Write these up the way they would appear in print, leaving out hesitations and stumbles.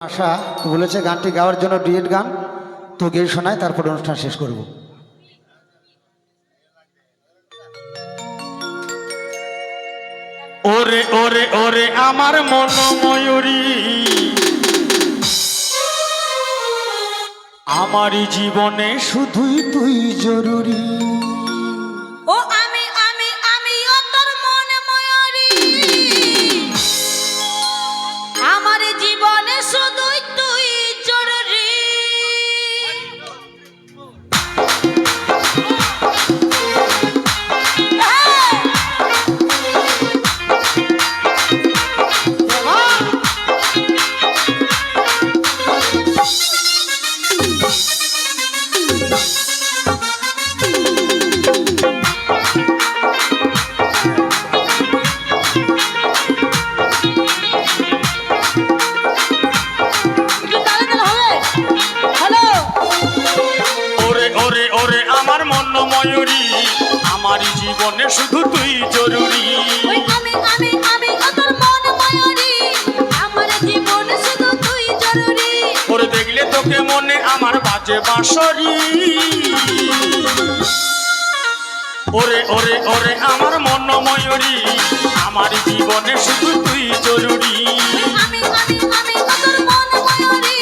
আশা বলেছে গানটি গাওয়ার জন্য ডুয়েট গান তো গেয়ে শোনায়, তারপর অনুষ্ঠান শেষ করব। ওরে ওরে ওরে আমার মন ময়ূরী, আমারই জীবনে শুধুই তুই জরুরি। ও আমি আমি আমিও তোর মন ময়ূরী, আমার জীবনে শুধুই তুই জরুরি। ময়ূরী আমারই জীবনে শুধু তুই জরুরি। আমি আমি আমি তোর মন ময়ূরী, আমার জীবনে শুধু তুই জরুরি। ওরে দেখলে তোকে মনে আমার বাজে বাঁশরি। ওরে ওরে ওরে আমার মন ময়ূরী, আমার জীবনে শুধু তুই জরুরি। আমি আমি আমি তোর মন ময়ূরী,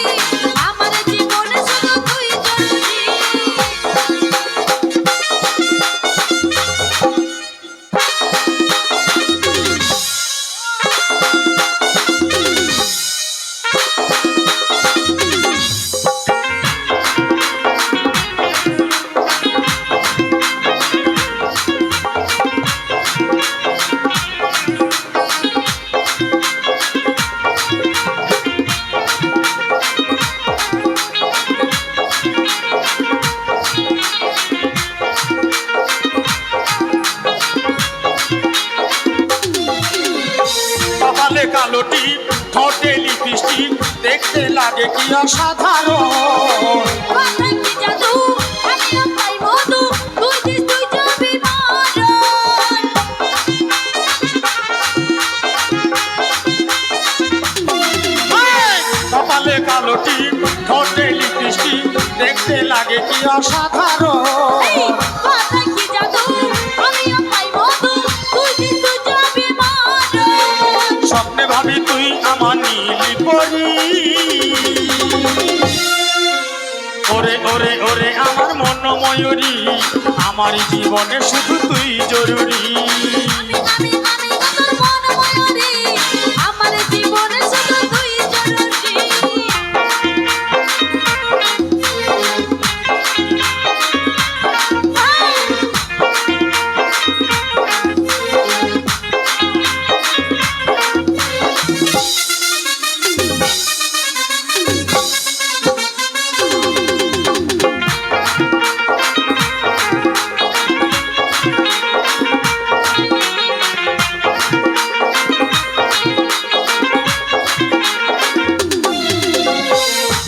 আমার জীবনে শুধু তুই জরুরি। কপালে কালো টিপ, ঠোঁটে লিপস্টিক, দেখতে লাগে কি অসাধারণ। কথায় কি জাদু, আমিও পাই মধু, তুই দিস তুই যাবি মারণ। কপালে কালো টিপ, ঠোঁটে লিপস্টিক, দেখতে লাগে কি অসাধারণ। কথায় কি জাদু, আমিও পাই মধু, তুই দিস তুই যাবি মারণ। স্বপ্নে ভাবি তুই আমার নীলি পরি। ওরে ওরে ওরে আমার মন ময়ূরী, আমার জীবনে শুধু তুই জরুরি। আমি আমি আমি তোর মন ময়ূরী, আমার জীবনে শুধু তুই জরুরি।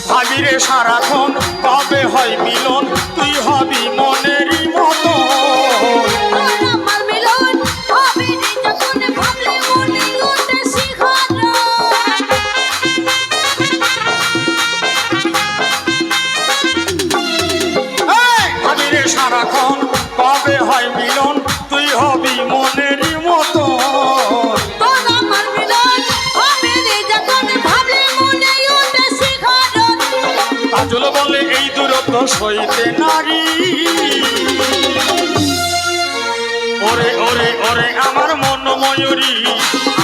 ভাবিরে সারাক্ষণ কবে হয় মিলন, তুই হবি মনেরই মতো। তোর আমার মিলন হবে রে, যখন ভাবলে মনে ওঠে শিহরণ। ভাবিরে সারাক্ষণ কবে হয় মিলন, তুই হবি মনেরই মতো। তোর আমার মিলন হবে রে, যখন ভাবলে মনে ওঠে শিহরণ। কাজল বলে এই দূরত্ব সইতে নারী। ওরে ওরে ওরে আমার মন ময়ূরী,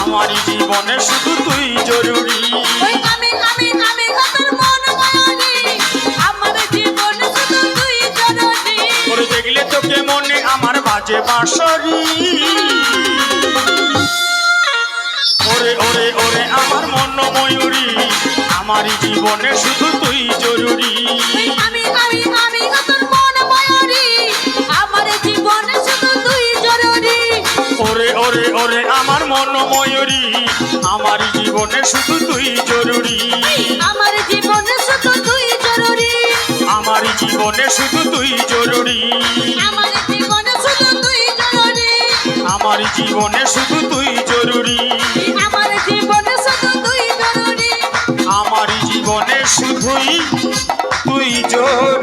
আমার জীবনে শুধু তুই জরুরি। ওই আমি আমি আমি তোর মন ময়ূরী, আমার জীবনে শুধু তুই জরুরি। ওরে দেখলে তোকে মনে আমার বাজে বাঁশরি। ওরে ওরে ওরে আমার মন ময়ূরী, আমার জীবনে শুধু তুই জরুরি। ওই আমি আমি আমি তোর মন ময়ূরী, আমার জীবনে শুধু তুই জরুরি। ওরে ওরে ওরে আমার মন ময়ূরী, আমার জীবনে শুধু তুই জরুরি। আমার জীবনে শুধু তুই জরুরি। আমার জীবনে শুধু তুই জরুরি। আমার জীবনে শুধু তুই জরুরি। আমার জীবনে শুধু তুই জরুরি। আমার জীবনে শুধু তুই জরুরি। আমার জীবনে জীবনে শুধুই তুই জরুরি